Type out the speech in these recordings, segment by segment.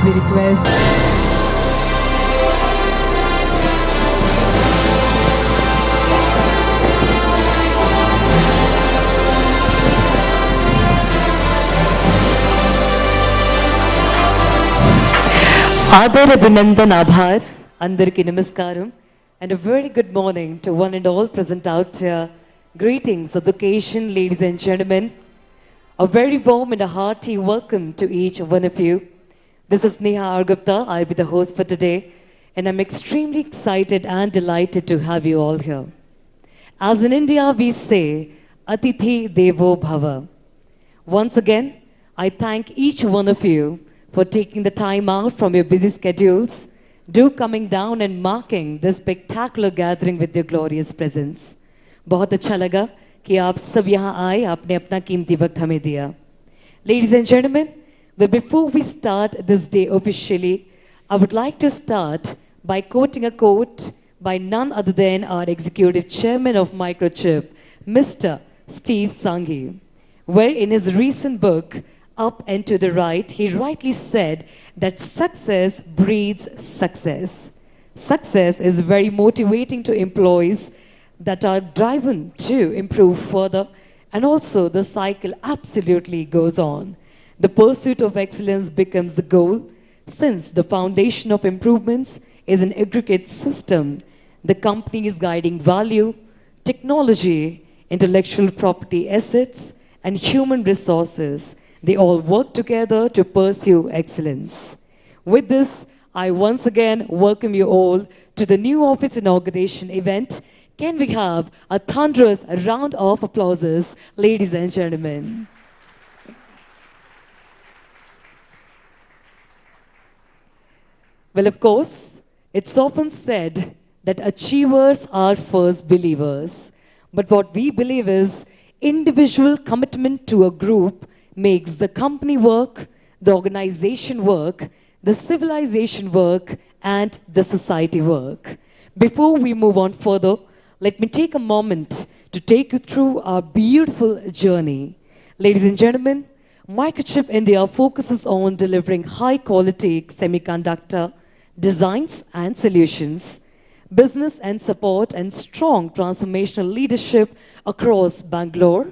we request Adar Abhinandan Abhar, Andarki Namaskaram, and a very good morning to one and all present out here. Greetings of the occasion, ladies and gentlemen. A very warm and a hearty welcome to each one of you. This is Neha Argupta, I'll be the host for today, and I'm extremely excited and delighted to have you all here. As in India, we say, Atithi Devo Bhava. Once again, I thank each one of you for taking the time out from your busy schedules, do coming down and marking this spectacular gathering with your glorious presence. बहुत अच्छा लगा कि आप सब यहाँ आए, आपने अपना कीमती वक्त हमें दिया. Ladies and gentlemen, but before we start this day officially, I would like to start by quoting a quote by none other than our executive chairman of Microchip, Mr. Steve Sanghi, where in his recent book, Up and to the Right, he rightly said that success breeds success. Success is very motivating to employees that are driven to improve further, and also the cycle absolutely goes on. The pursuit of excellence becomes the goal, since the foundation of improvements is an aggregate system. The company is guiding value, technology, intellectual property assets, and human resources. They all work together to pursue excellence. With this, I once again welcome you all to the new office inauguration event. Can we have a thunderous round of applause, ladies and gentlemen? Well, of course, it's often said that achievers are first believers. But what we believe is individual commitment to a group makes the company work, the organization work, the civilization work, and the society work. Before we move on further, let me take a moment to take you through our beautiful journey. Ladies and gentlemen, Microchip India focuses on delivering high-quality semiconductor designs and solutions, business and support, and strong transformational leadership across Bangalore,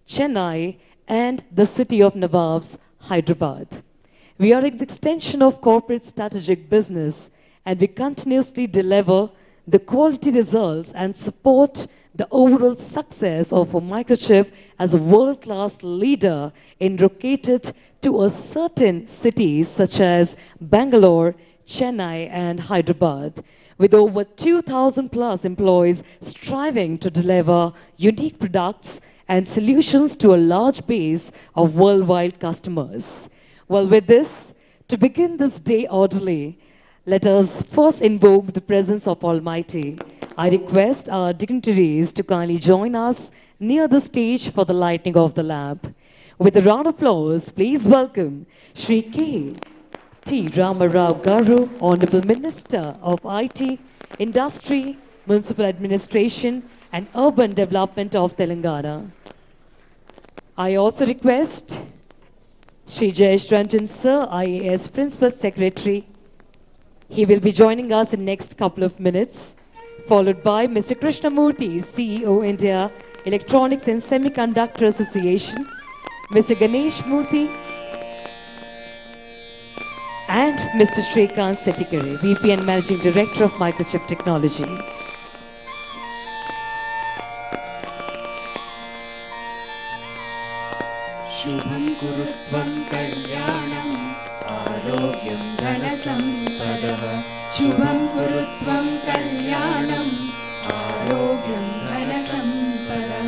Chennai, and the city of Nawabs, Hyderabad. We are an extension of corporate strategic business, and we continuously deliver the quality results and support the overall success of a Microchip as a world-class leader in located to a certain cities such as Bangalore, Chennai, and Hyderabad, with over 2,000 plus employees striving to deliver unique products and solutions to a large base of worldwide customers. Well, with this, to begin this day orderly, let us first invoke the presence of Almighty. I request our dignitaries to kindly join us near the stage for the lighting of the lamp. With a round of applause, please welcome Shri K. T. Ramarao Garu, Honorable Minister of IT, Industry, Municipal Administration, and Urban Development of Telangana. I also request Shri Jayesh Ranjan Sir, IAS Principal Secretary. He will be joining us in the next couple of minutes, followed by Mr. Krishnamurthy, CEO, India Electronics and Semiconductor Association, Mr. Ganesh Murthy, and Mr. Shrikant Settikere, VP and Managing Director of Microchip Technology. Shubham kurutvam kalyanam arogyam dhanasampadah. Shubham kurutvam kalyanam arogyam dhanasampadah.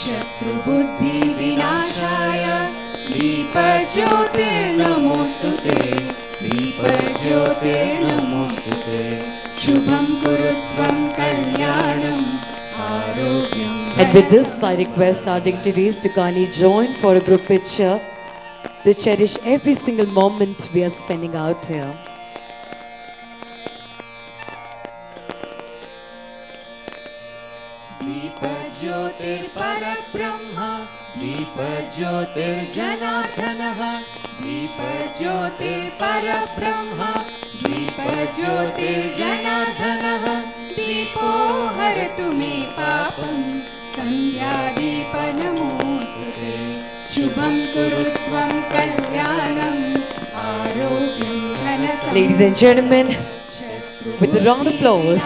Shatru buddhi vinashaya dīpajyotir namostute. Dīpajyotir namostute. Shubham kurutvam kalyanam arogyam. And with this, I request our dignitaries to kindly join for a group picture to cherish every single moment we are spending out here. Deepa Jyotir Parabrahma दीपज्योतिर्जनार्दनः दीपज्योतिर्परब्रह्म दीपज्योतिर्जनार्दनः दीपो हरतु मे पापं सन्ध्यादीपनमोऽस्तुते शुभं कुरु त्वं कल्याणम् आरोग्यं Ladies and gentlemen, with a round of applause,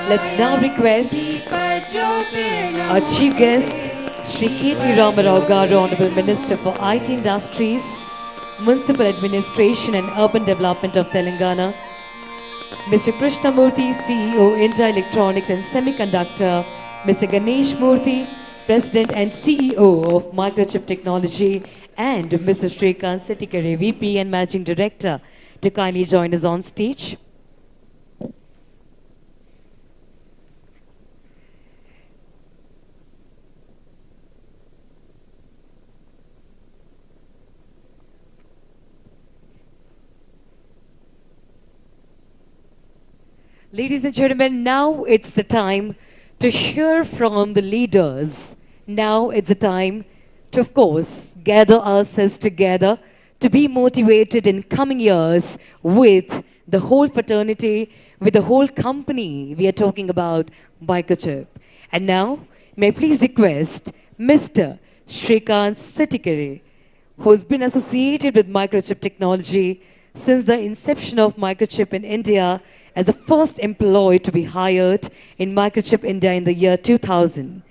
let's now request our chief guest, Shri KT Ramarao Garu, Honorable Minister for IT Industries, Municipal Administration and Urban Development of Telangana, Mr. Krishnamurthy, CEO, India Electronics and Semiconductor, Mr. Ganesh Murthy, President and CEO of Microchip Technology, and Mr. Shrikant Setikare, VP and Managing Director, to kindly join us on stage. Ladies and gentlemen, now it's the time to hear from the leaders. Now it's the time to, of course, gather ourselves together to be motivated in coming years with the whole fraternity, with the whole company. We are talking about Microchip. And now, may I please request Mr. Shrikant Setikare, who has been associated with Microchip technology since the inception of Microchip in India as the first employee to be hired in Microchip India in the year 2000.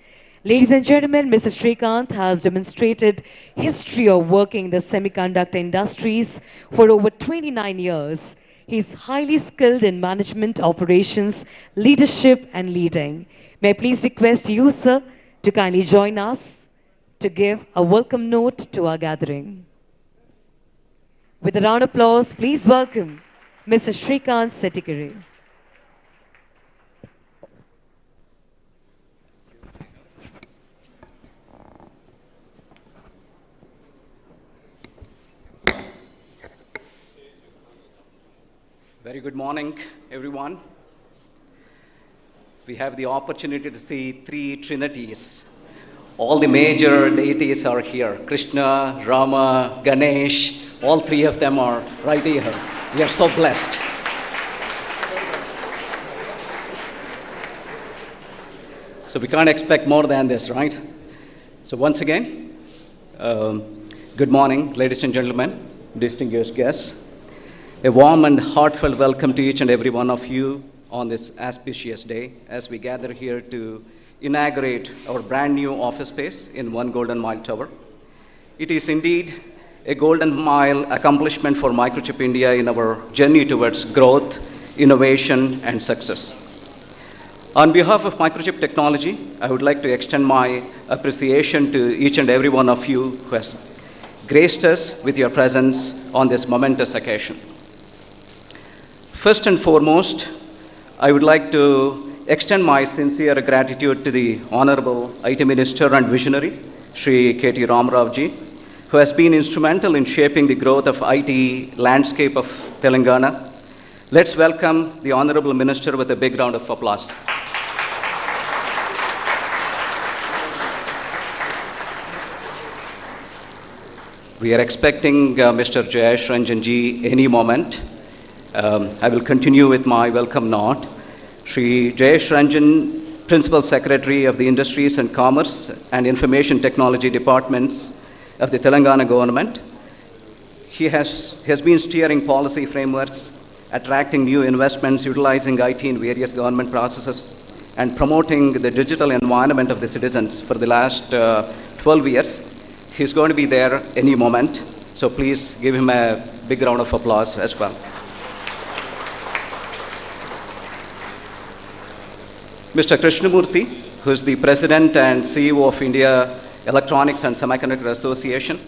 Ladies and gentlemen, Mr. Shrikant has demonstrated history of working in the semiconductor industries for over 29 years. He is highly skilled in management, operations, leadership and leading. May I please request you, sir, to kindly join us to give a welcome note to our gathering. With a round of applause, please welcome Mr. Shrikant Setikare. Very good morning, everyone. We have the opportunity to see three trinities. All the major deities are here. Krishna, Rama, Ganesh, all three of them are right here. We are so blessed. So we can't expect more than this, right? So once again, good morning, ladies and gentlemen, distinguished guests. A warm and heartfelt welcome to each and every one of you on this auspicious day as we gather here to inaugurate our brand new office space in One Golden Mile Tower. It is indeed a golden mile accomplishment for Microchip India in our journey towards growth, innovation, and success. On behalf of Microchip Technology, I would like to extend my appreciation to each and every one of you who has graced us with your presence on this momentous occasion. First and foremost, I would like to extend my sincere gratitude to the Honorable IT Minister and Visionary, Shri KT Ramarao ji, who has been instrumental in shaping the growth of IT landscape of Telangana. Let's welcome the Honorable Minister with a big round of applause. We are expecting Mr. Jayesh Ranjan ji any moment. I will continue with my welcome note. Shri Jayesh Ranjan, Principal Secretary of the Industries and Commerce and Information Technology Departments of the Telangana government. He has been steering policy frameworks, attracting new investments, utilizing IT in various government processes, and promoting the digital environment of the citizens for the last 12 years. He's going to be there any moment, so please give him a big round of applause as well. Mr. Krishnamurthy, who is the President and CEO of India Electronics and Semiconductor Association.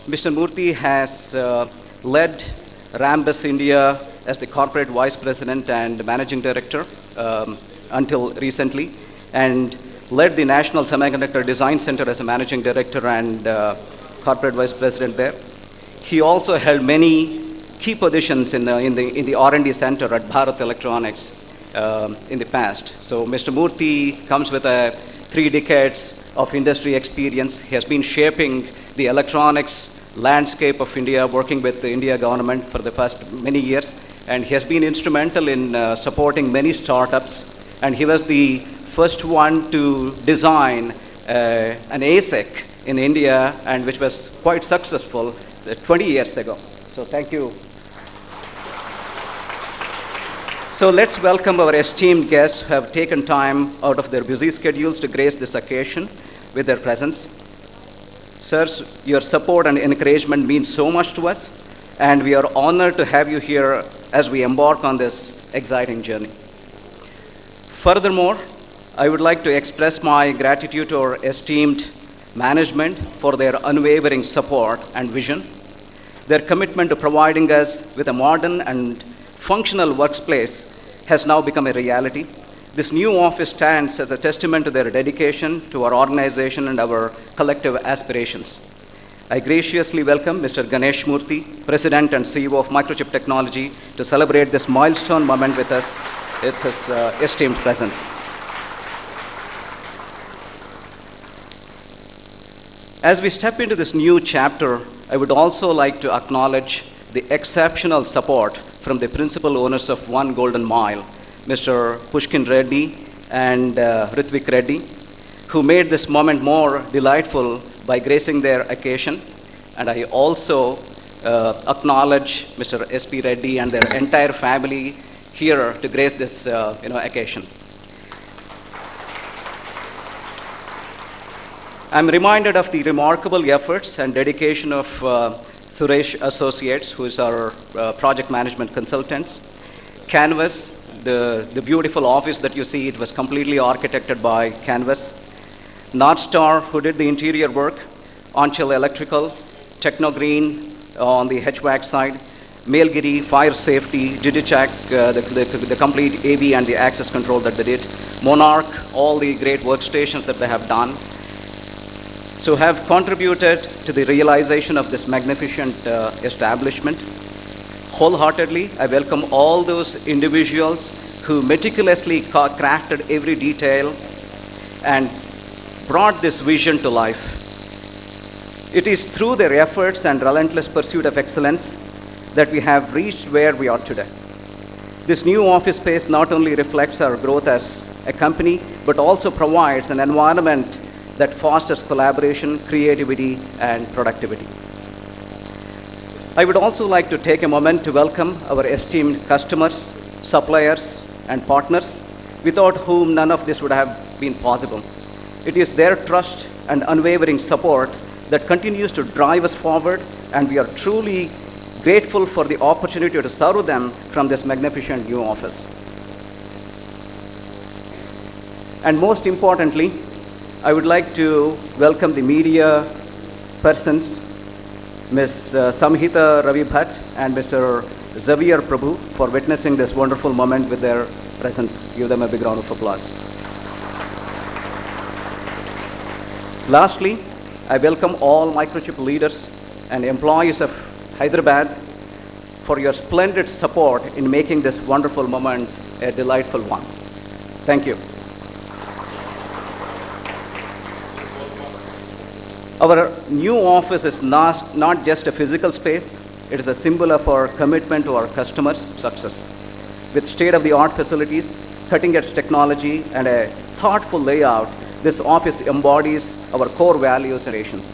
Mr. Murthy has led Rambus India as the Corporate Vice President and Managing Director until recently, and led the National Semiconductor Design Center as a Managing Director and Corporate Vice President there. He also held many key positions in the R&D Center at Bharat Electronics in the past. So Mr. Murthy comes with a 3 decades of industry experience. He has been shaping the electronics landscape of India, working with the India government for the past many years. And he has been instrumental in supporting many startups. And he was the first one to design an ASIC in India, and which was quite successful 20 years ago. So thank you. So let's welcome our esteemed guests who have taken time out of their busy schedules to grace this occasion with their presence. Sirs, your support and encouragement means so much to us, and we are honored to have you here as we embark on this exciting journey. Furthermore, I would like to express my gratitude to our esteemed management for their unwavering support and vision. Their commitment to providing us with a modern and functional workplace has now become a reality. This new office stands as a testament to their dedication to our organization and our collective aspirations. I graciously welcome Mr. Ganesh Murthy, President and CEO of Microchip Technology, to celebrate this milestone moment with us with his esteemed presence. As we step into this new chapter, I would also like to acknowledge the exceptional support from the principal owners of One Golden Mile, Mr. Pushkin Reddy and Ritvik Reddy, who made this moment more delightful by gracing their occasion. And I also acknowledge Mr. S.P. Reddy and their entire family here to grace this occasion. I'm reminded of the remarkable efforts and dedication of Suresh Associates, who is our project management consultants. Canvas, the beautiful office that you see, it was completely architected by Canvas. North Star, who did the interior work. Anchal Electrical, Technogreen on the HVAC side. Mailgiri, Fire Safety, Digicheck, the complete AV and the access control that they did. Monarch, all the great workstations that they have done. So have contributed to the realization of this magnificent establishment. Wholeheartedly, I welcome all those individuals who meticulously crafted every detail and brought this vision to life. It is through their efforts and relentless pursuit of excellence that we have reached where we are today. This new office space not only reflects our growth as a company, but also provides an environment that fosters collaboration, creativity, and productivity. I would also like to take a moment to welcome our esteemed customers, suppliers, and partners, without whom none of this would have been possible. It is their trust and unwavering support that continues to drive us forward, and we are truly grateful for the opportunity to serve them from this magnificent new office. And most importantly, I would like to welcome the media persons, Ms. Samhita Ravi Bhatt and Mr. Xavier Prabhu, for witnessing this wonderful moment with their presence. Give them a big round of applause. Lastly, I welcome all Microchip leaders and employees of Hyderabad for your splendid support in making this wonderful moment a delightful one. Thank you. Our new office is not just a physical space, it is a symbol of our commitment to our customers' success. With state-of-the-art facilities, cutting-edge technology, and a thoughtful layout, this office embodies our core values and aspirations.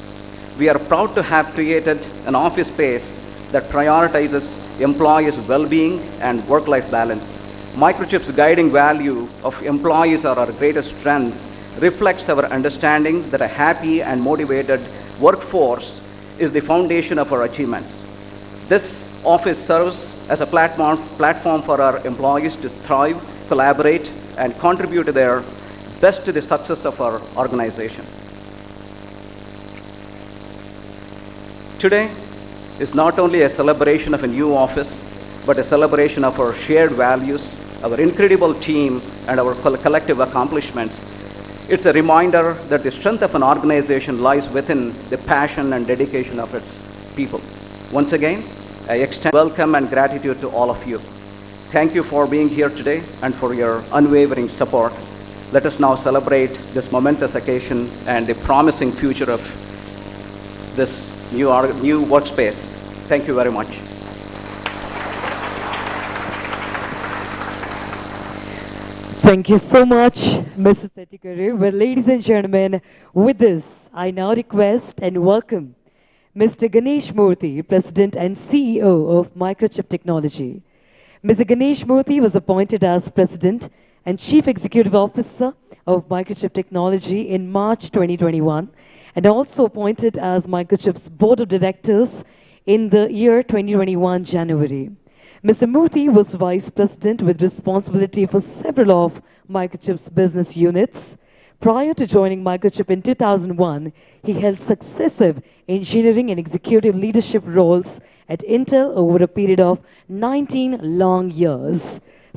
We are proud to have created an office space that prioritizes employees' well-being and work-life balance. Microchip's guiding value of employees are our greatest strength reflects our understanding that a happy and motivated workforce is the foundation of our achievements. This office serves as a platform for our employees to thrive, collaborate, and contribute their best to the success of our organization. Today is not only a celebration of a new office, but a celebration of our shared values, our incredible team, and our collective accomplishments. It's a reminder that the strength of an organization lies within the passion and dedication of its people. Once again, I extend welcome and gratitude to all of you. Thank you for being here today and for your unwavering support. Let us now celebrate this momentous occasion and the promising future of this new workspace. Thank you very much. Thank you so much, Mrs. Setikare. Well, ladies and gentlemen, with this, I now request and welcome Mr. Ganesh Murthy, President and CEO of Microchip Technology. Mr. Ganesh Murthy was appointed as President and Chief Executive Officer of Microchip Technology in March 2021 and also appointed as Microchip's Board of Directors in the year 2021 January. Mr. Murthy was Vice President with responsibility for several of Microchip's business units. Prior to joining Microchip in 2001, he held successive engineering and executive leadership roles at Intel over a period of 19 long years.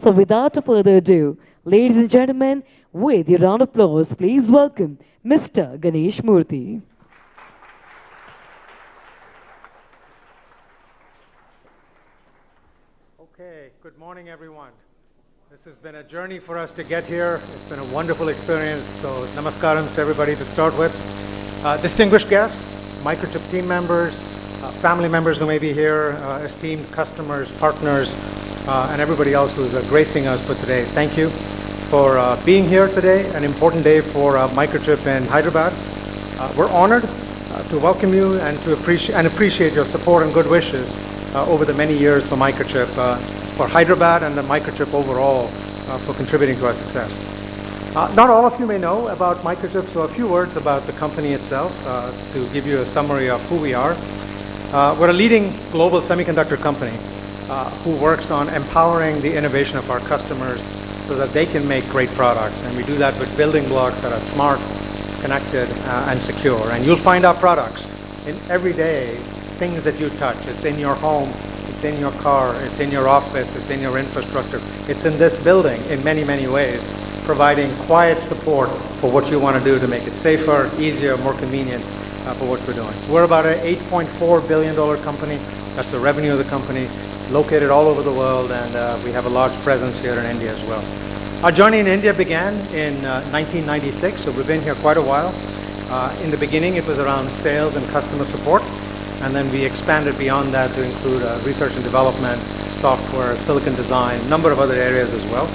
So without further ado, ladies and gentlemen, with your round of applause, please welcome Mr. Ganesh Murthy. Okay, good morning everyone. This has been a journey for us to get here. It's been a wonderful experience, so namaskaram to everybody to start with. Distinguished guests, Microchip team members, family members who may be here, esteemed customers, partners, and everybody else who's gracing us for today. Thank you for being here today, an important day for Microchip in Hyderabad. We're honored to welcome you and to appreciate your support and good wishes over the many years for Microchip, for Hyderabad and the Microchip overall for contributing to our success. Not all of you may know about Microchip, so a few words about the company itself to give you a summary of who we are. We're a leading global semiconductor company who works on empowering the innovation of our customers so that they can make great products. And we do that with building blocks that are smart, connected, and secure. And you'll find our products in everyday things that you touch. It's in your home, it's in your car, it's in your office, it's in your infrastructure. It's in this building in many, many ways, providing quiet support for what you want to do to make it safer, easier, more convenient for what we're doing. We're about an $8.4 billion company. That's the revenue of the company, located all over the world, and we have a large presence here in India as well. Our journey in India began in 1996, so we've been here quite a while. In the beginning, it was around sales and customer support, and then we expanded beyond that to include research and development, software, silicon design, a number of other areas as well.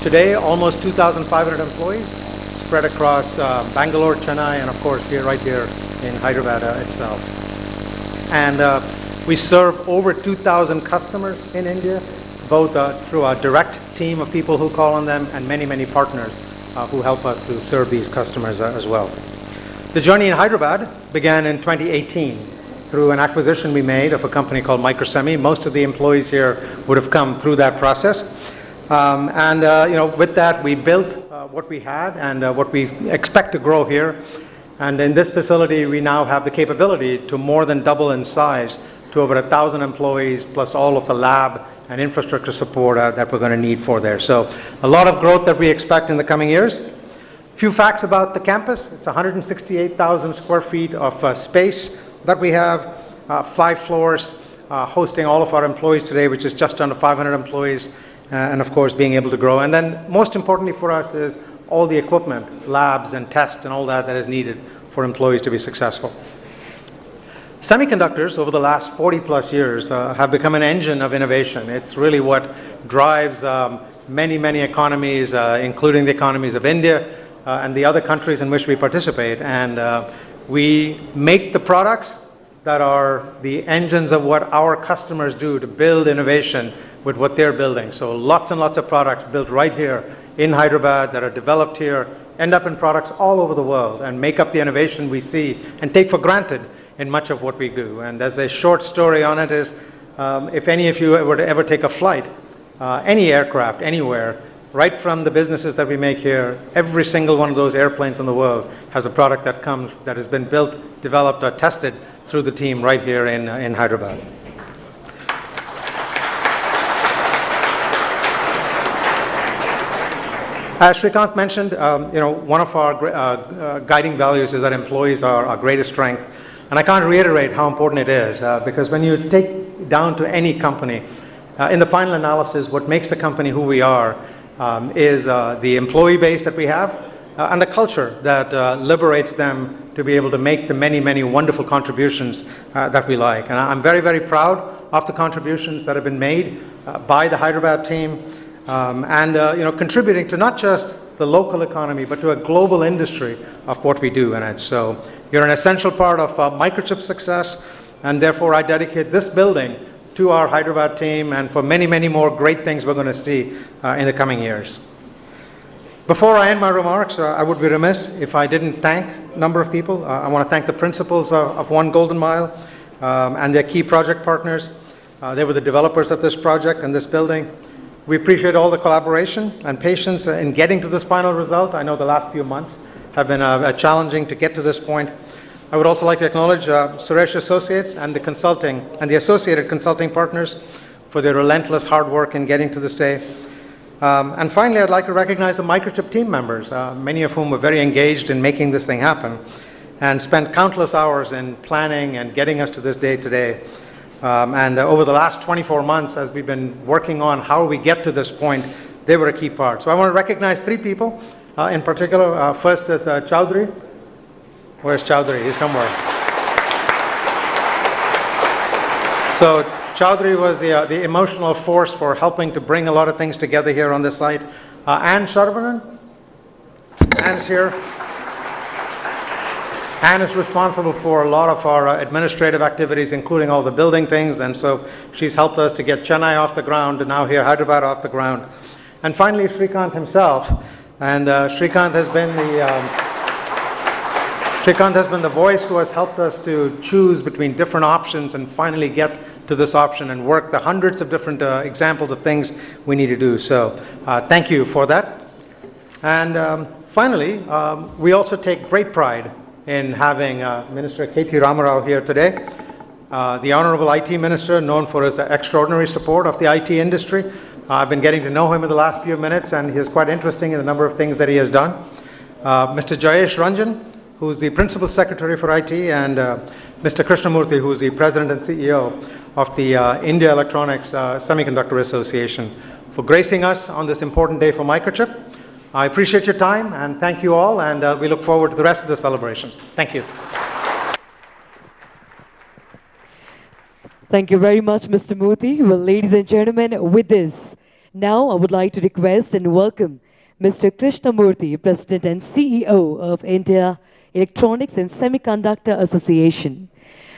Today, almost 2,500 employees spread across Bangalore, Chennai, and of course right here in Hyderabad itself. And we serve over 2,000 customers in India, both through our direct team of people who call on them and many, many partners who help us to serve these customers as well. The journey in Hyderabad began in 2018 through an acquisition we made of a company called Microsemi. Most of the employees here would have come through that process. With that, we built what we had and what we expect to grow here. And in this facility, we now have the capability to more than double in size to over 1,000 employees, plus all of the lab and infrastructure support that we're going to need for there. So a lot of growth that we expect in the coming years. Few facts about the campus. It's 168,000 square feet of space that we have, 5 floors, hosting all of our employees today, which is just under 500 employees, and of course being able to grow. And then most importantly for us is all the equipment, labs and tests and all that is needed for employees to be successful. Semiconductors over the last 40 plus years have become an engine of innovation. It's really what drives many, many economies, including the economies of India and the other countries in which we participate. And we make the products that are the engines of what our customers do to build innovation with what they're building. So lots and lots of products built right here in Hyderabad that are developed here, end up in products all over the world and make up the innovation we see and take for granted in much of what we do. And as a short story on it is, if any of you were to ever take a flight, any aircraft, anywhere, right from the businesses that we make here, every single one of those airplanes in the world has a product that has been built, developed, or tested through the team right here in Hyderabad. As Shrikant mentioned, one of our guiding values is that employees are our greatest strength. And I can't reiterate how important it is, because when you take down to any company, in the final analysis, what makes the company who we are is the employee base that we have and the culture that liberates them to be able to make the many, many wonderful contributions that we like. And I'm very, very proud of the contributions that have been made by the Hyderabad team and contributing to not just the local economy but to a global industry of what we do in it. So you're an essential part of Microchip's success, and therefore I dedicate this building to our Hyderabad team and for many, many more great things we're going to see in the coming years. Before I end my remarks, I would be remiss if I didn't thank a number of people. I want to thank the principals of One Golden Mile and their key project partners. They were the developers of this project and this building. We appreciate all the collaboration and patience in getting to this final result. I know the last few months have been challenging to get to this point. I would also like to acknowledge Suresh Associates and the associated consulting partners for their relentless hard work in getting to this day. And finally, I'd like to recognize the Microchip team members, many of whom were very engaged in making this thing happen and spent countless hours in planning and getting us to this day today. And over the last 24 months, as we've been working on how we get to this point, they were a key part. So I want to recognize three people in particular. First is Chowdhury. Where's Chowdhury? He's somewhere. So Chowdhury was the emotional force for helping to bring a lot of things together here on this site. Anne Sharvanan. Anne's here. Anne is responsible for a lot of our administrative activities, including all the building things, and so she's helped us to get Chennai off the ground and now here Hyderabad off the ground. And finally, Srikanth himself. And Srikanth has been the voice who has helped us to choose between different options and finally get to this option and work the hundreds of different examples of things we need to do. So thank you for that. And finally, we also take great pride in having Minister KT Ramarao here today. The Honorable IT Minister, known for his extraordinary support of the IT industry. I've been getting to know him in the last few minutes, and he is quite interesting in the number of things that he has done. Mr. Jayesh Ranjan, who is the Principal Secretary for IT, and Mr. Krishnamurthy, who is the President and CEO of the India Electronics Semiconductor Association, for gracing us on this important day for Microchip. I appreciate your time, and thank you all, and we look forward to the rest of the celebration. Thank you. Thank you very much, Mr. Murthy. Well, ladies and gentlemen, with this, now I would like to request and welcome Mr. Krishnamurthy, President and CEO of India Electronics and Semiconductor Association.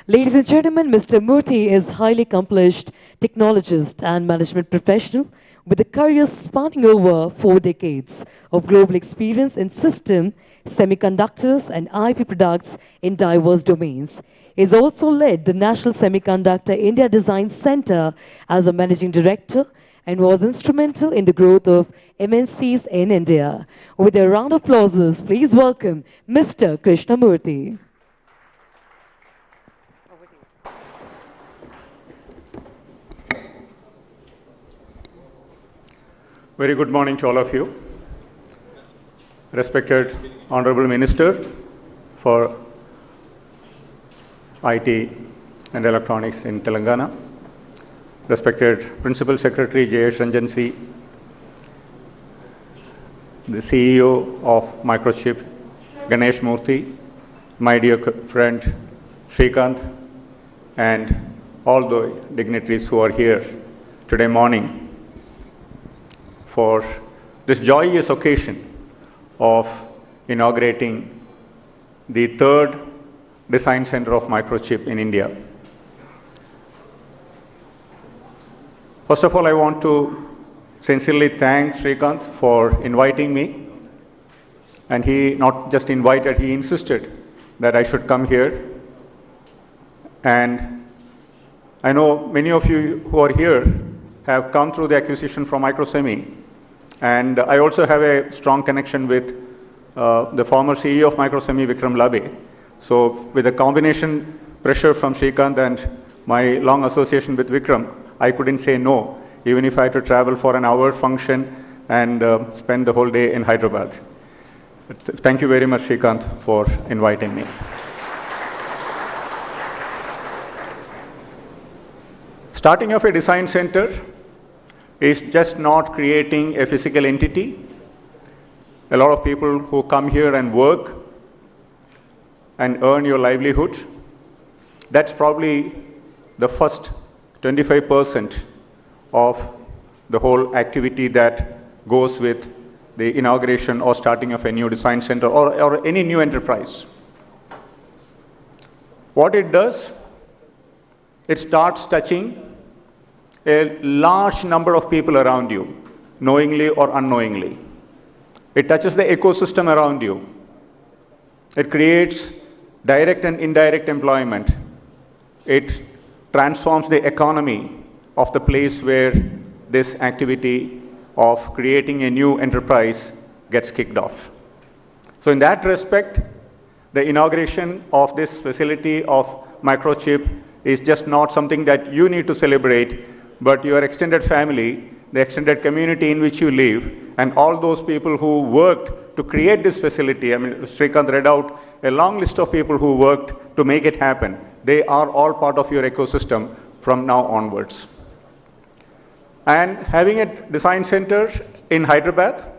Ladies and gentlemen, Mr. Murthy is highly accomplished technologist and management professional with a career spanning over 4 decades of global experience in system, semiconductors and IP products in diverse domains. He has also led the National Semiconductor India Design Center as a managing director and was instrumental in the growth of MNCs in India. With a round of applause, please welcome Mr. Krishnamurthy. Very good morning to all of you. Respected Honorable Minister for IT and Electronics in Telangana, respected Principal Secretary Jayesh Ranjan C, the CEO of Microchip Ganesh Murthy, my dear friend Srikanth, and all the dignitaries who are here today morning for this joyous occasion of inaugurating the third design center of Microchip in India. First of all, I want to sincerely thank Srikanth for inviting me. And he not just invited, he insisted that I should come here. And I know many of you who are here have come through the acquisition from Microsemi. And I also have a strong connection with the former CEO of Microsemi, Vikram Labhe. So with the combination pressure from Srikanth and my long association with Vikram, I couldn't say no, even if I had to travel for an hour function and spend the whole day in Hyderabad. Thank you very much, Srikanth, for inviting me. Starting off a design center is just not creating a physical entity. A lot of people who come here and work and earn your livelihood, that's probably the first 25% of the whole activity that goes with the inauguration or starting of a new design center or any new enterprise. What it does, it starts touching a large number of people around you, knowingly or unknowingly. It touches the ecosystem around you. It creates direct and indirect employment. It transforms the economy of the place where this activity of creating a new enterprise gets kicked off. So in that respect, the inauguration of this facility of Microchip is just not something that you need to celebrate, but your extended family, the extended community in which you live, and all those people who worked to create this facility. I mean, Srikanth read out a long list of people who worked to make it happen. They are all part of your ecosystem from now onwards. And having a design center in Hyderabad,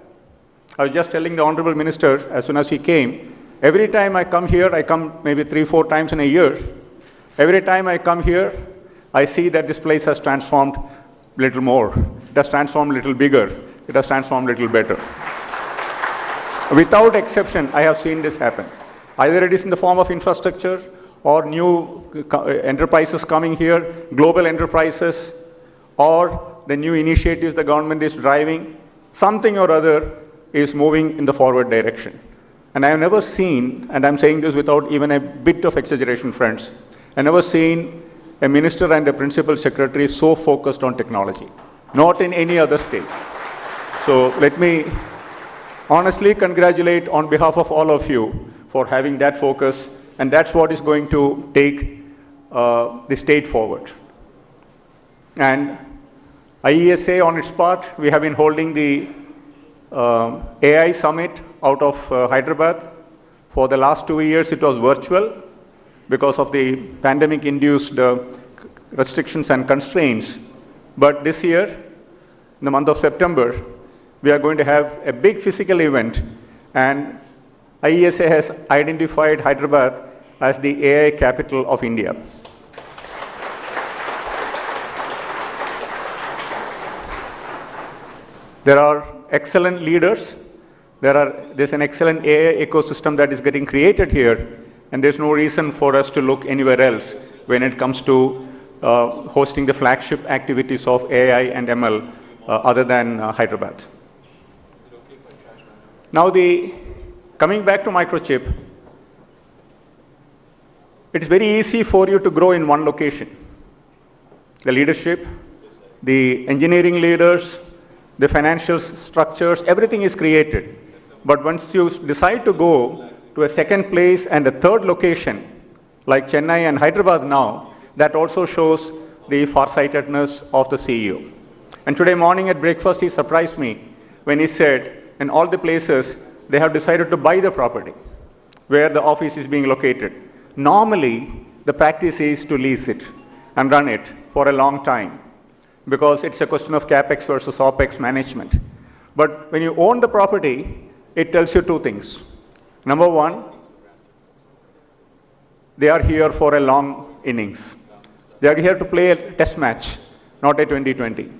I was just telling the Honorable Minister as soon as he came, every time I come here, I come maybe 3-4 times in a year. Every time I come here, I see that this place has transformed a little more. It has transformed a little bigger. It has transformed a little better. Without exception, I have seen this happen. Either it is in the form of infrastructure or new enterprises coming here, global enterprises, or the new initiatives the government is driving, something or other is moving in the forward direction. And I have never seen, and I'm saying this without even a bit of exaggeration, friends, I've never seen a minister and a principal secretary so focused on technology, not in any other state. So let me honestly congratulate on behalf of all of you for having that focus, and that's what is going to take the state forward. And IESA on its part, we have been holding the AI Summit out of Hyderabad. For the last 2 years it was virtual because of the pandemic-induced restrictions and constraints. But this year, in the month of September, we are going to have a big physical event, and IESA has identified Hyderabad as the AI capital of India. There are excellent leaders. There's an excellent AI ecosystem that is getting created here, and there's no reason for us to look anywhere else when it comes to hosting the flagship activities of AI and ML other than Hyderabad. Now, coming back to Microchip, it's very easy for you to grow in one location. The leadership, the engineering leaders, the financial structures, everything is created. But once you decide to go to a second place and a third location, like Chennai and Hyderabad now, that also shows the farsightedness of the CEO. And today morning at breakfast, he surprised me when he said, in all the places, they have decided to buy the property where the office is being located. Normally, the practice is to lease it and run it for a long time, because it's a question of capex versus opex management. But when you own the property, it tells you two things. Number one, they are here for a long innings. They are here to play a test match, not a 2020.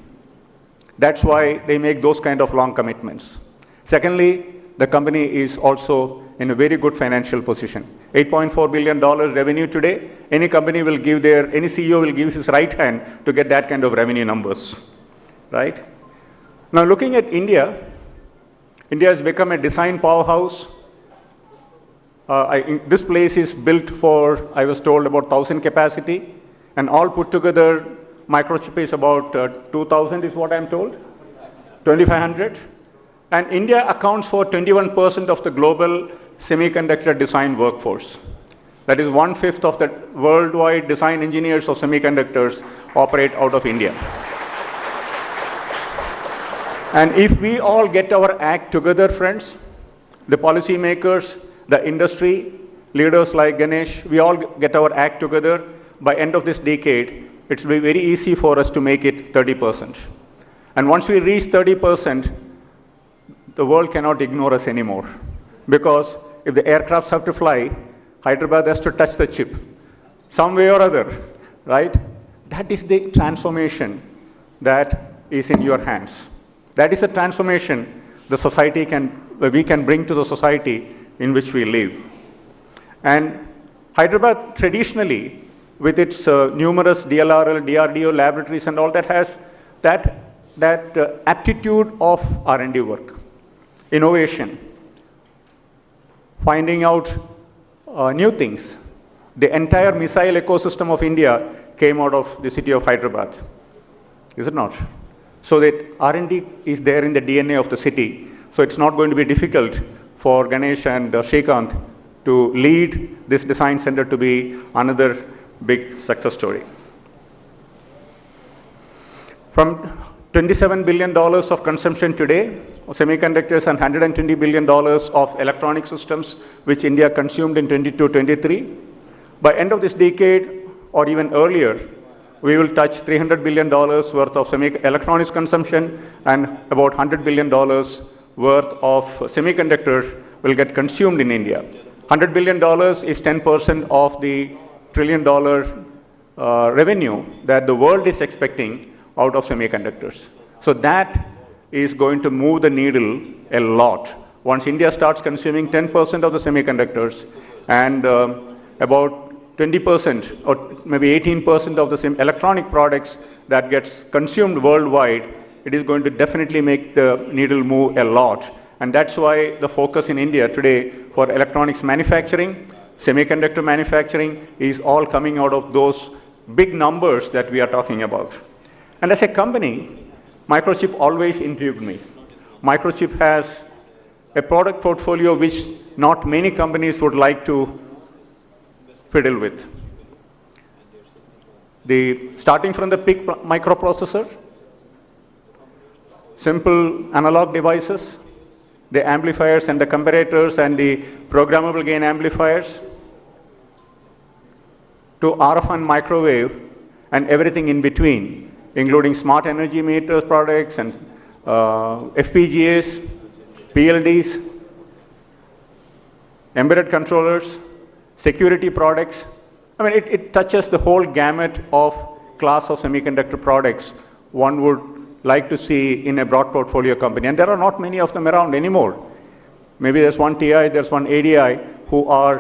That's why they make those kind of long commitments. Secondly, the company is also in a very good financial position. $8.4 billion revenue today. Any company will give any CEO will give his right hand to get that kind of revenue numbers, right? Now looking at India, India has become a design powerhouse. This place is built for, I was told, about 1,000 capacity, and all put together, Microchip is about 2,000 is what I'm told, 2,500. And India accounts for 21% of the global semiconductor design workforce. That is 1/5 of the worldwide design engineers of semiconductors operate out of India. And if we all get our act together, friends, the policymakers, the industry, leaders like Ganesh, we all get our act together, by end of this decade, it will be very easy for us to make it 30%. And once we reach 30%, the world cannot ignore us anymore. Because if the aircrafts have to fly, Hyderabad has to touch the chip, some way or other, right? That is the transformation that is in your hands. That is a transformation we can bring to the society in which we live. And Hyderabad traditionally, with its numerous DLRL, DRDO laboratories and all that, has that aptitude of R&D work, innovation, finding out new things. The entire missile ecosystem of India came out of the city of Hyderabad, is it not? So that R&D is there in the DNA of the city. So it's not going to be difficult for Ganesh and Srikanth to lead this design center to be another big success story. From $27 billion of consumption today of semiconductors and $120 billion of electronic systems which India consumed in 22-23, by end of this decade or even earlier, we will touch $300 billion worth of electronics consumption, and about $100 billion worth of semiconductors will get consumed in India. $100 billion is 10% of the $1 trillion revenue that the world is expecting out of semiconductors. So that is going to move the needle a lot. Once India starts consuming 10% of the semiconductors and about 20% or maybe 18% of the electronic products that gets consumed worldwide, it is going to definitely make the needle move a lot. And that's why the focus in India today for electronics manufacturing, semiconductor manufacturing is all coming out of those big numbers that we are talking about. And as a company, Microchip always intrigued me. Microchip has a product portfolio which not many companies would like to fiddle with. Starting from the PIC microprocessor, simple analog devices, the amplifiers and the comparators and the programmable gain amplifiers, to RF and microwave and everything in between, including smart energy meters products and FPGAs, PLDs, embedded controllers, security products. I mean, it touches the whole gamut of class of semiconductor products one would like to see in a broad portfolio company. And there are not many of them around anymore. Maybe there's one TI, there's one ADI who are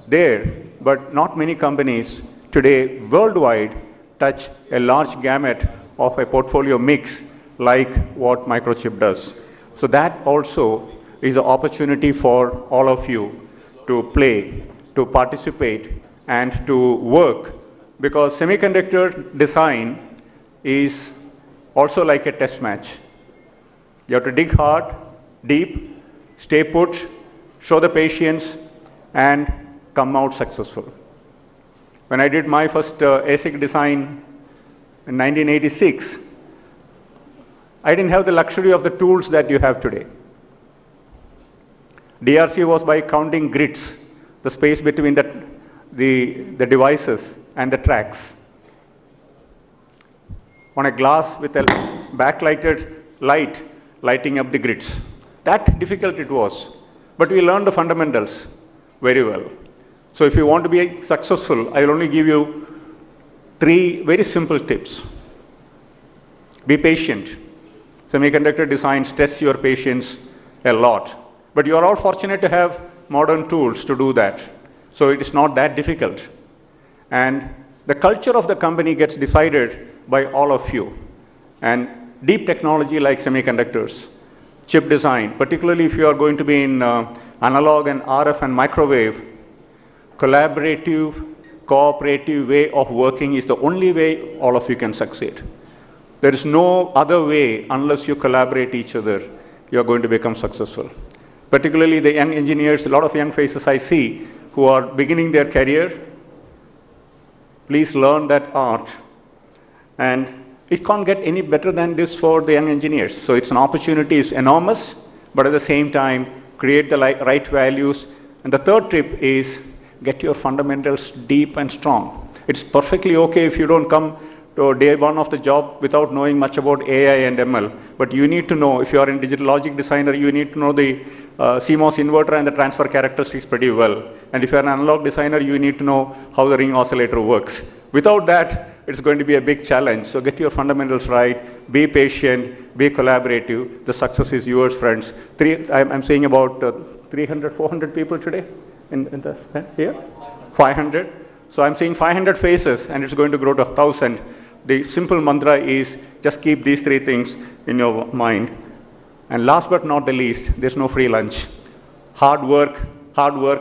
there, but not many companies today worldwide touch a large gamut of a portfolio mix like what Microchip does. So that also is an opportunity for all of you to play, to participate, and to work, because semiconductor design is also like a test match. You have to dig hard, deep, stay put, show the patience, and come out successful. When I did my first ASIC design in 1986, I didn't have the luxury of the tools that you have today. DRC was by counting grids, the space between the devices and the tracks, on a glass with a backlighted light lighting up the grids. That difficult it was, but we learned the fundamentals very well. So if you want to be successful, I will only give you 3 very simple tips. Be patient. Semiconductor designs test your patience a lot. But you are all fortunate to have modern tools to do that. So it is not that difficult. And the culture of the company gets decided by all of you. And deep technology like semiconductors, chip design, particularly if you are going to be in analog and RF and microwave, collaborative, cooperative way of working is the only way all of you can succeed. There is no other way unless you collaborate each other, you are going to become successful. Particularly the young engineers, a lot of young faces I see who are beginning their career. Please learn that art. And it can't get any better than this for the young engineers. So it's an opportunity, it's enormous, but at the same time, create the right values. And the third tip is get your fundamentals deep and strong. It's perfectly okay if you don't come to day one of the job without knowing much about AI and ML. But you need to know, if you are in digital logic designer, you need to know the CMOS inverter and the transfer characteristics pretty well. And if you are an analog designer, you need to know how the ring oscillator works. Without that, it's going to be a big challenge. So get your fundamentals right, be patient, be collaborative. The success is yours, friends. I'm seeing about 300, 400 people today here? 500. So I'm seeing 500 faces, and it's going to grow to 1,000. The simple mantra is just keep these three things in your mind. And last but not the least, there's no free lunch. Hard work,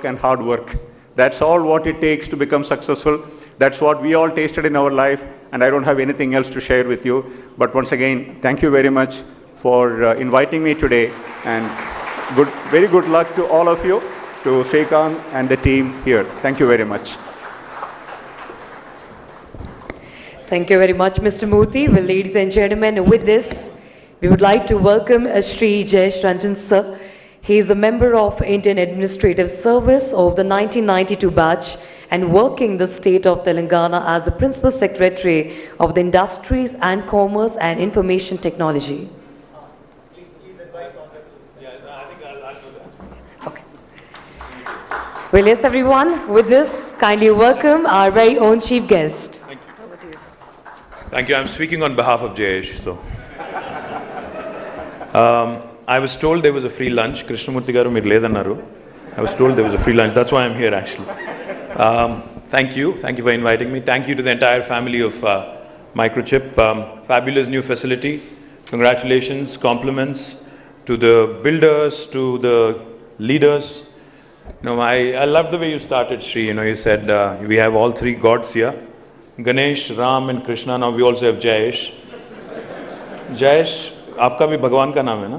and hard work. That's all what it takes to become successful. That's what we all tasted in our life, and I don't have anything else to share with you. But once again, thank you very much for inviting me today, and very good luck to all of you, to Srikanth and the team here. Thank you very much. Thank you very much, Mr. Murthy. Well, ladies and gentlemen, with this, we would like to welcome Shri Jayesh Ranjan sir. He is a member of Indian Administrative Service of the 1992 batch and working the state of Telangana as the Principal Secretary of the Industries and Commerce and Information Technology. Okay. Well, yes, everyone, with this, kindly welcome our very own chief guest. Thank you. I'm speaking on behalf of Jayesh. So, I was told there was a free lunch. Krishnamurthy garu meer ledannaru. I was told there was a free lunch. That's why I'm here, actually. Thank you. Thank you for inviting me. Thank you to the entire family of Microchip. Fabulous new facility. Congratulations, compliments to the builders, to the leaders. You know, I love the way you started, Shri. You know, you said we have all three gods here. Ganesh, Ram and Krishna. Now we also have Jayesh. Jayesh, आपका भी भगवान का नाम है ना?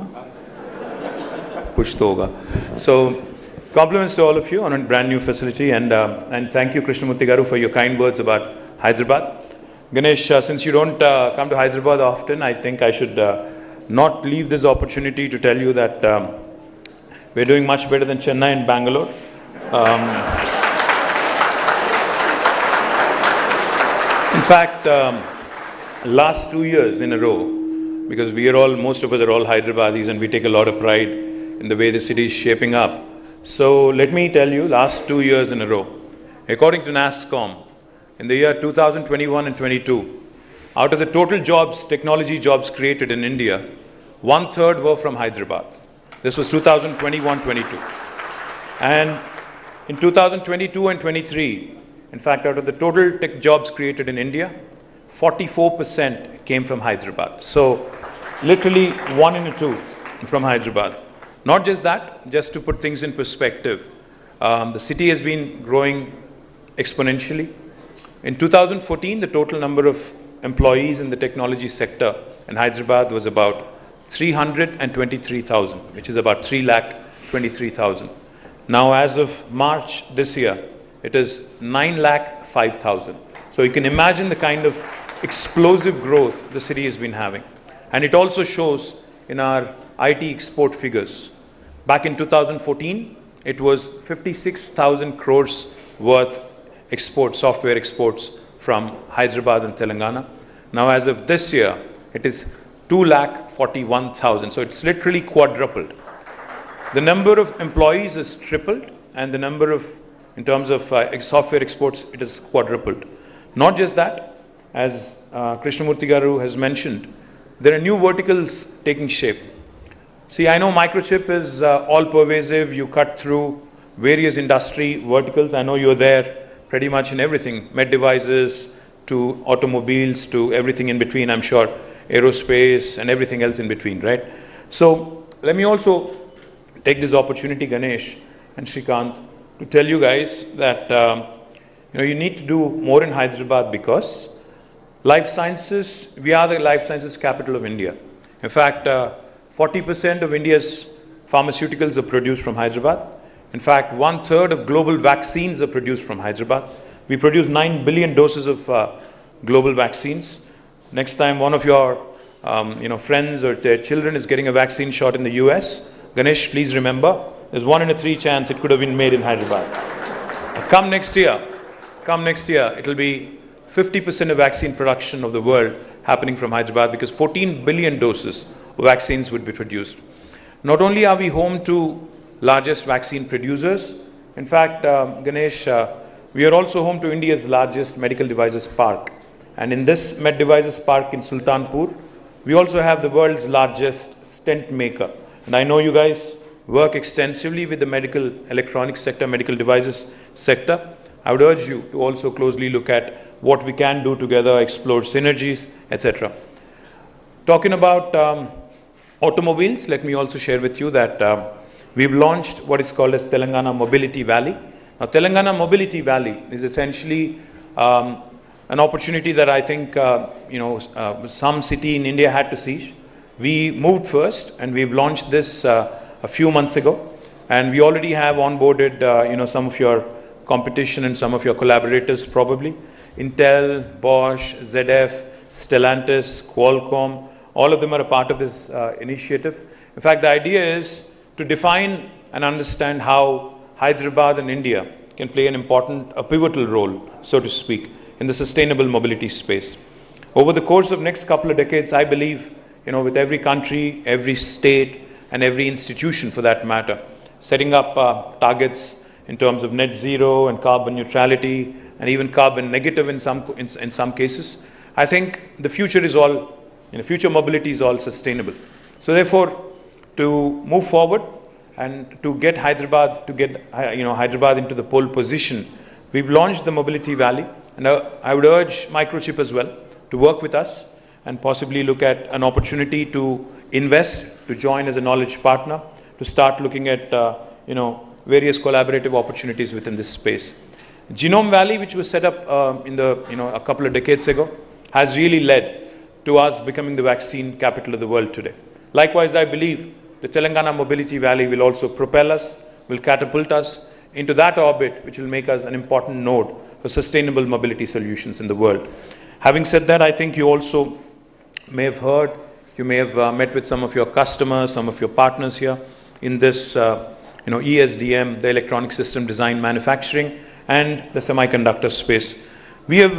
कुछ तो होगा. So, compliments to all of you on a brand new facility, and thank you, Krishnamurthy garu, for your kind words about Hyderabad. Ganesh, since you don't come to Hyderabad often, I think I should not leave this opportunity to tell you that we're doing much better than Chennai and Bangalore. In fact, last 2 years in a row, because most of us are all Hyderabadis and we take a lot of pride in the way the city is shaping up. So let me tell you, last 2 years in a row, according to NASSCOM, in the year 2021 and 22, out of the total jobs, technology jobs created in India, 1/3 were from Hyderabad. This was 2021-22. And in 2022 and 23, in fact, out of the total tech jobs created in India, 44% came from Hyderabad. So, literally 1 in 2 from Hyderabad. Not just that, just to put things in perspective, the city has been growing exponentially. In 2014, the total number of employees in the technology sector in Hyderabad was about 323,000, which is about 3,23,000. Now, as of March this year, it is 9,05,000. So you can imagine the kind of explosive growth the city has been having. And it also shows in our IT export figures. Back in 2014, it was 56,000 crores worth exports, software exports from Hyderabad and Telangana. Now, as of this year, it is 2,41,000. So it's literally quadrupled. The number of employees has tripled, and the number of, in terms of software exports, it is quadrupled. Not just that, as Krishnamurthy garu has mentioned, there are new verticals taking shape. See, I know Microchip is all pervasive. You cut through various industry verticals. I know you're there pretty much in everything, med devices to automobiles to everything in between, I'm sure, aerospace and everything else in between, right? So let me also take this opportunity, Ganesh and Srikanth, to tell you guys that you need to do more in Hyderabad, because life sciences, we are the life sciences capital of India. In fact, 40% of India's pharmaceuticals are produced from Hyderabad. In fact, 1/3 of global vaccines are produced from Hyderabad. We produce 9 billion doses of global vaccines. Next time one of your friends or their children is getting a vaccine shot in the US, Ganesh, please remember, there's 1 in 3 chance it could have been made in Hyderabad. Come next year, it'll be 50% of vaccine production of the world happening from Hyderabad, because 14 billion doses of vaccines would be produced. Not only are we home to largest vaccine producers, in fact, Ganesh, we are also home to India's largest medical devices park. And in this med devices park in Sultanpur, we also have the world's largest stent maker. And I know you guys work extensively with the medical electronics sector, medical devices sector. I would urge you to also closely look at what we can do together, explore synergies, etc. Talking about automobiles, let me also share with you that we've launched what is called as Telangana Mobility Valley. Now, Telangana Mobility Valley is essentially an opportunity that I think some city in India had to seize. We moved first, and we've launched this a few months ago, and we already have onboarded some of your competition and some of your collaborators probably. Intel, Bosch, ZF, Stellantis, Qualcomm, all of them are a part of this initiative. In fact, the idea is to define and understand how Hyderabad and India can play a pivotal role, so to speak, in the sustainable mobility space. Over the course of next couple of decades, I believe, with every country, every state, and every institution for that matter, setting up targets in terms of net zero and carbon neutrality and even carbon negative in some cases. I think the future is all, future mobility is all sustainable. So therefore, to move forward and to get Hyderabad Hyderabad into the pole position, we've launched the Mobility Valley, and I would urge Microchip as well to work with us and possibly look at an opportunity to invest, to join as a knowledge partner, to start looking at various collaborative opportunities within this space. Genome Valley, which was set up a couple of decades ago, has really led to us becoming the vaccine capital of the world today. Likewise, I believe the Telangana Mobility Valley will also propel us, will catapult us into that orbit, which will make us an important node for sustainable mobility solutions in the world. Having said that, I think you also may have heard, you may have met with some of your customers, some of your partners here in this ESDM, the electronic system design manufacturing, and the semiconductor space. We have,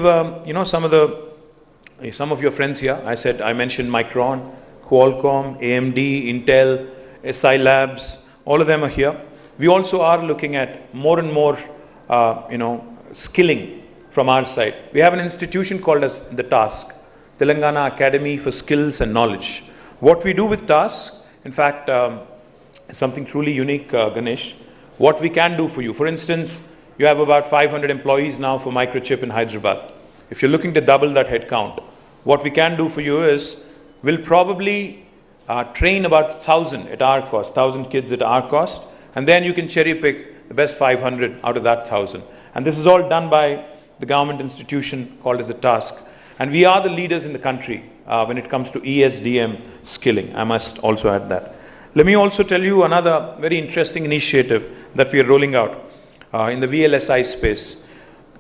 some of your friends here. I mentioned Micron, Qualcomm, AMD, Intel, SI Labs. All of them are here. We also are looking at more and more, skilling from our side. We have an institution called as the TASK, Telangana Academy for Skills and Knowledge. What we do with TASK, in fact, is something truly unique, Ganesh. What we can do for you. For instance, you have about 500 employees now for Microchip in Hyderabad. If you're looking to double that headcount, what we can do for you is we'll probably train about 1,000 at our cost, 1,000 kids at our cost, and then you can cherry pick the best 500 out of that 1,000. And this is all done by the government institution called as a TASK. And we are the leaders in the country when it comes to ESDM skilling. I must also add that. Let me also tell you another very interesting initiative that we are rolling out in the VLSI space.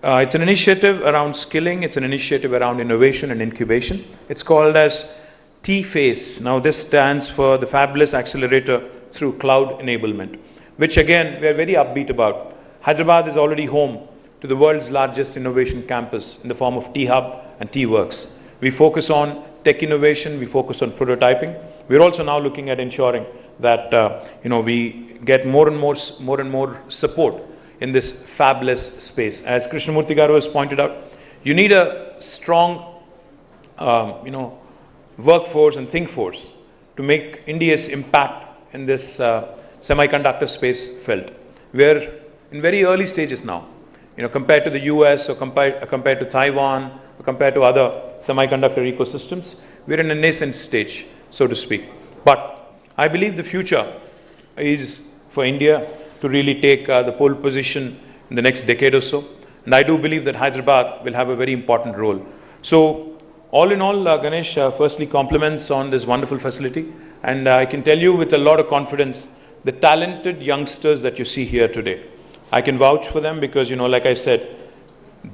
It's an initiative around skilling. It's an initiative around innovation and incubation. It's called as T-FACE. Now this stands for the Fabulous Accelerator through Cloud Enablement, which again we are very upbeat about. Hyderabad is already home to the world's largest innovation campus in the form of T-Hub and T-Works. We focus on tech innovation, we focus on prototyping. We're also now looking at ensuring that we get more and more support in this fabulous space. As Krishnamurthy Garu has pointed out, you need a strong workforce and think force to make India's impact in this semiconductor space felt. We're in very early stages now, compared to the US or compared to Taiwan or compared to other semiconductor ecosystems. We're in a nascent stage, so to speak. But I believe the future is for India to really take the pole position in the next decade or so. And I do believe that Hyderabad will have a very important role. So all in all, Ganesh, firstly compliments on this wonderful facility. And I can tell you with a lot of confidence, the talented youngsters that you see here today, I can vouch for them because, like I said,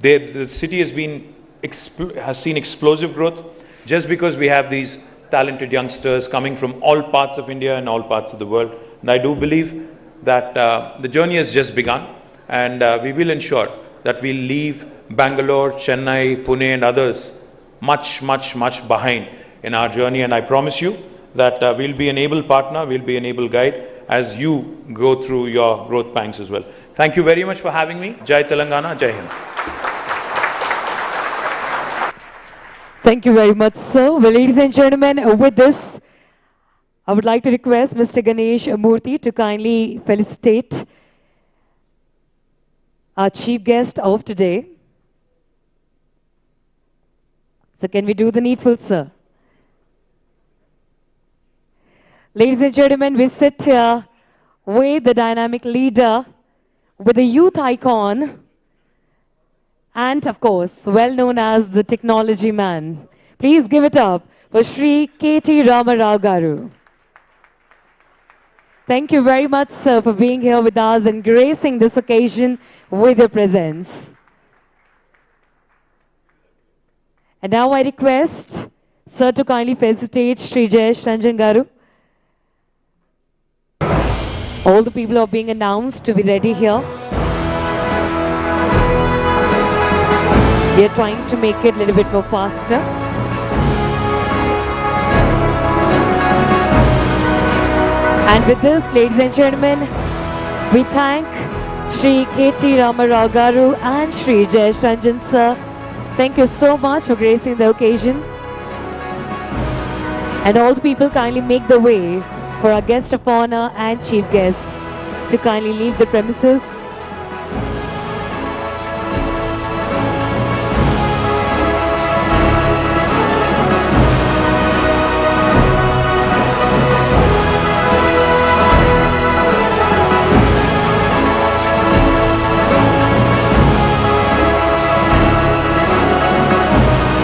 the city has seen explosive growth just because we have these talented youngsters coming from all parts of India and all parts of the world. And I do believe that the journey has just begun, and we will ensure that we'll leave Bangalore, Chennai, Pune and others much behind in our journey, and I promise you that we'll be an able partner, we'll be an able guide as you go through your growth pangs as well. Thank you very much for having me. Jai Telangana, Jai Hind. Thank you very much, sir. Well, ladies and gentlemen, with this, I would like to request Mr. Ganesh Murthy to kindly felicitate our chief guest of today. So can we do the needful, sir? Ladies and gentlemen, we sit here with the dynamic leader, with the youth icon, and of course, well known as the technology man. Please give it up for Shri KT Ramarao Garu. Thank you very much, sir, for being here with us and gracing this occasion with your presence. And now I request sir to kindly felicitate Shri Jayesh Ranjan Garu. All the people are being announced to be ready here. We are trying to make it a little bit more faster. And with this, ladies and gentlemen, we thank Shri KT Ramarao Garu and Shri Jayesh Ranjan sir. Thank you so much for gracing the occasion. And all the people kindly make the way for our guest of honor and chief guest to kindly leave the premises.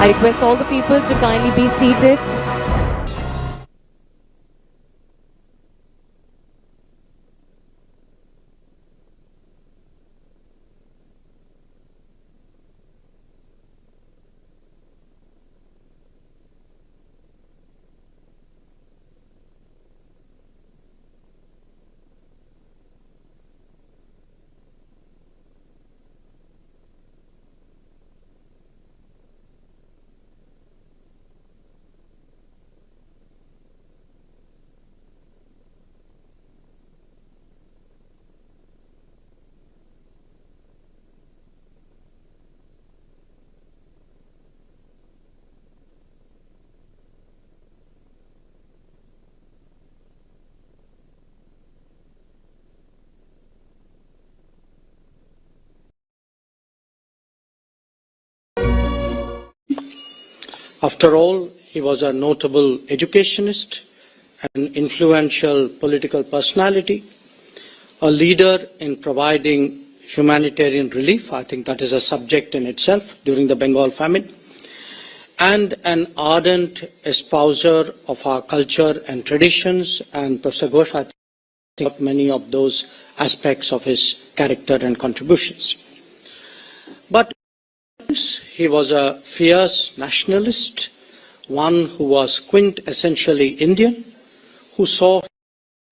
I request all the people to kindly be seated. After all, he was a notable educationist, an influential political personality, a leader in providing humanitarian relief. I think that is a subject in itself during the Bengal famine, and an ardent espouser of our culture and traditions. And Professor Ghosh, I think many of those aspects of his character and contributions. But he was a fierce nationalist, one who was quintessentially Indian, who saw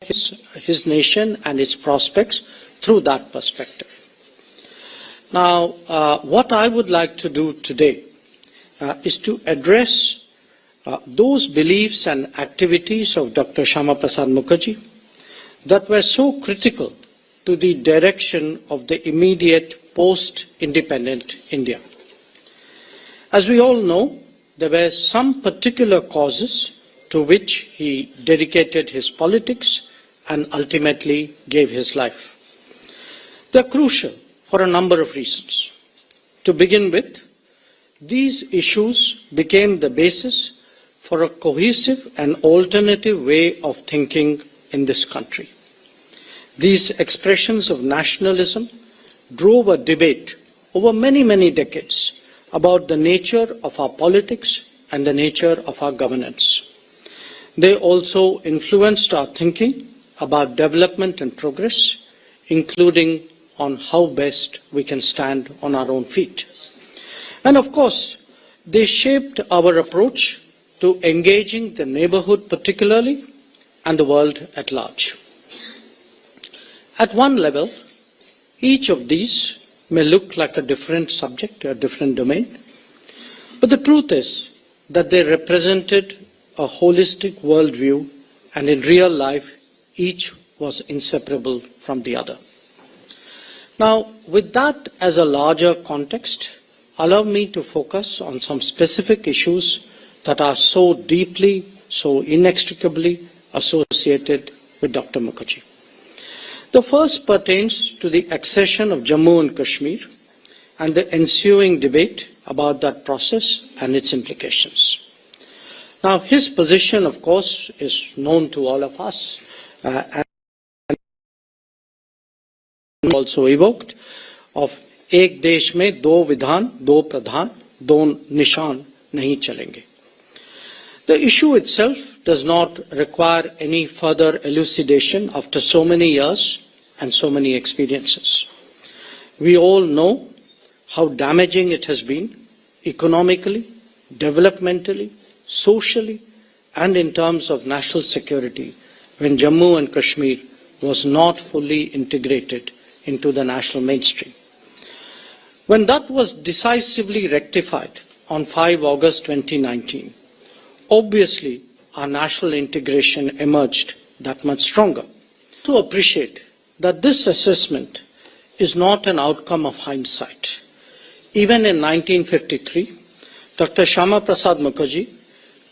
his nation and its prospects through that perspective. Now, what I would like to do today is to address those beliefs and activities of Dr. Shyama Prasad Mukherjee that were so critical to the direction of the immediate post-independent India. As we all know, there were some particular causes to which he dedicated his politics and ultimately gave his life. They are crucial for a number of reasons. To begin with, these issues became the basis for a cohesive and alternative way of thinking in this country. These expressions of nationalism drove a debate over many decades about the nature of our politics and the nature of our governance. They also influenced our thinking about development and progress, including on how best we can stand on our own feet. And of course, they shaped our approach to engaging the neighborhood particularly and the world at large. At one level, each of these may look like a different subject, a different domain, but the truth is that they represented a holistic worldview, and in real life, each was inseparable from the other. Now, with that as a larger context, allow me to focus on some specific issues that are so deeply, so inextricably associated with Dr. Mukherjee. The first pertains to the accession of Jammu and Kashmir and the ensuing debate about that process and its implications. Now, his position, of course, is known to all of us, and also evoked, of एक देश में दो विधान, दो प्रधान, दो निशान नहीं चलेंगे. The issue itself does not require any further elucidation after so many years and so many experiences. We all know how damaging it has been economically, developmentally, socially, and in terms of national security when Jammu and Kashmir was not fully integrated into the national mainstream. When that was decisively rectified on 5 August 2019, obviously our national integration emerged that much stronger. To appreciate that this assessment is not an outcome of hindsight. Even in 1953, Dr. Shyama Prasad Mukherjee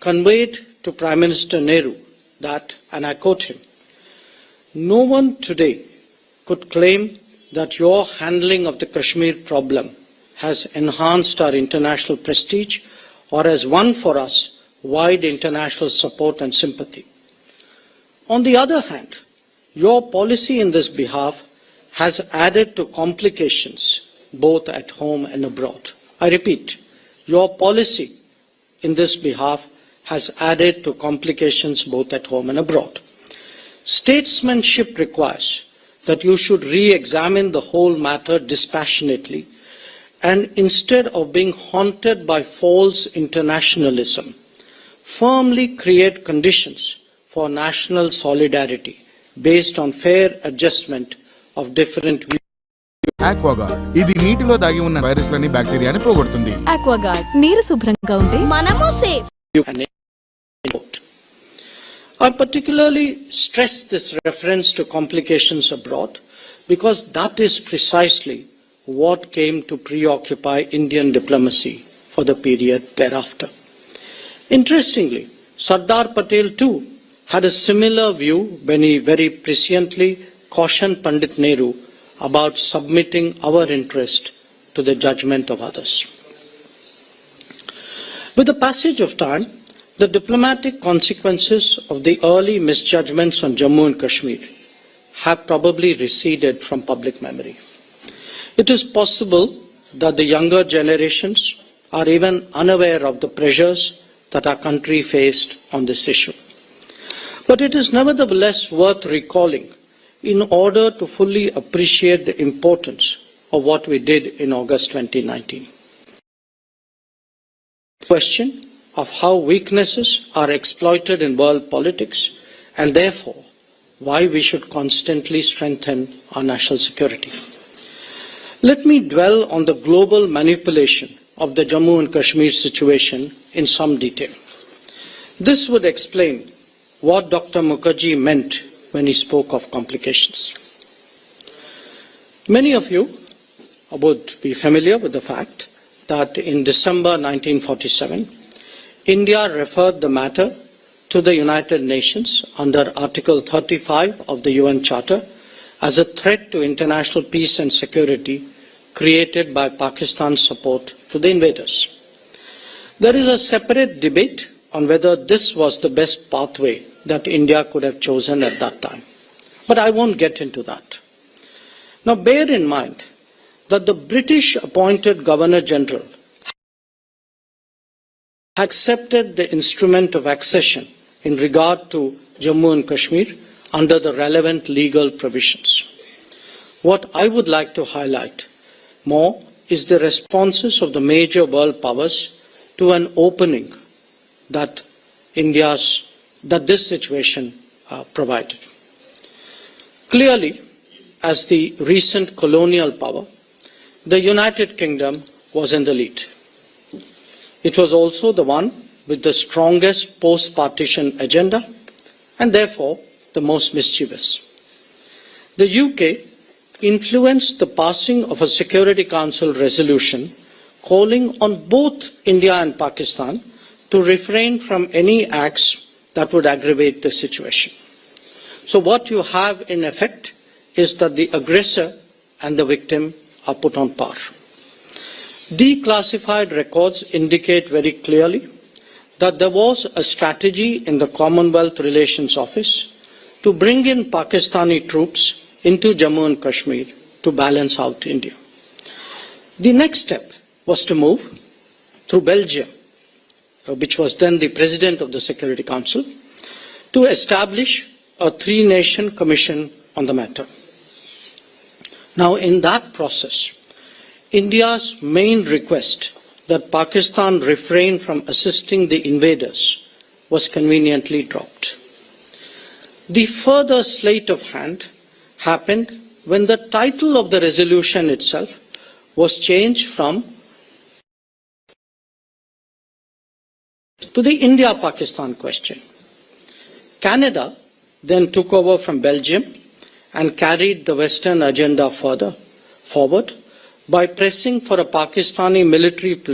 conveyed to Prime Minister Nehru that, and I quote him, "No one today could claim that your handling of the Kashmir problem has enhanced our international prestige or has won for us wide international support and sympathy. On the other hand, your policy in this behalf has added to complications both at home and abroad." I repeat, your policy in this behalf has added to complications both at home and abroad. Statesmanship requires that you should re-examine the whole matter dispassionately, and instead of being haunted by false internationalism, firmly create conditions for national solidarity based on fair adjustment of different views. Aquaguard ఇది నీటిలో దాగి ఉన్న వైరస్లని బ్యాక్టీరియాని పోగొడుతుంది. ఆక్వాగార్డ్ నీరు శుభ్రంగా ఉంటే మనము safe. I particularly stress this reference to complications abroad because that is precisely what came to preoccupy Indian diplomacy for the period thereafter. Interestingly, Sardar Patel too had a similar view when he very presciently cautioned Pandit Nehru about submitting our interest to the judgment of others. With the passage of time, the diplomatic consequences of the early misjudgments on Jammu and Kashmir have probably receded from public memory. It is possible that the younger generations are even unaware of the pressures that our country faced on this issue. But it is nevertheless worth recalling in order to fully appreciate the importance of what we did in August 2019. Question of how weaknesses are exploited in world politics and therefore why we should constantly strengthen our national security. Let me dwell on the global manipulation of the Jammu and Kashmir situation in some detail. This would explain what Dr. Mukherjee meant when he spoke of complications. Many of you would be familiar with the fact that in December 1947, India referred the matter to the United Nations under Article 35 of the UN Charter as a threat to international peace and security created by Pakistan's support to the invaders. There is a separate debate on whether this was the best pathway that India could have chosen at that time. But I won't get into that. Now bear in mind that the British appointed Governor General accepted the instrument of accession in regard to Jammu and Kashmir under the relevant legal provisions. What I would like to highlight more is the responses of the major world powers to an opening that this situation provided. Clearly, as the recent colonial power, the United Kingdom was in the lead. It was also the one with the strongest post-partition agenda and therefore the most mischievous. The UK influenced the passing of a Security Council resolution calling on both India and Pakistan to refrain from any acts that would aggravate the situation. So what you have in effect is that the aggressor and the victim are put on par. Declassified records indicate very clearly that there was a strategy in the Commonwealth Relations Office to bring in Pakistani troops into Jammu and Kashmir to balance out India. The next step was to move through Belgium, which was then the President of the Security Council, to establish a three-nation commission on the matter. Now, in that process, India's main request that Pakistan refrain from assisting the invaders was conveniently dropped. The further sleight of hand happened when the title of the resolution itself was changed from to the India-Pakistan question. Canada then took over from Belgium and carried the Western agenda further forward by pressing for a Pakistani military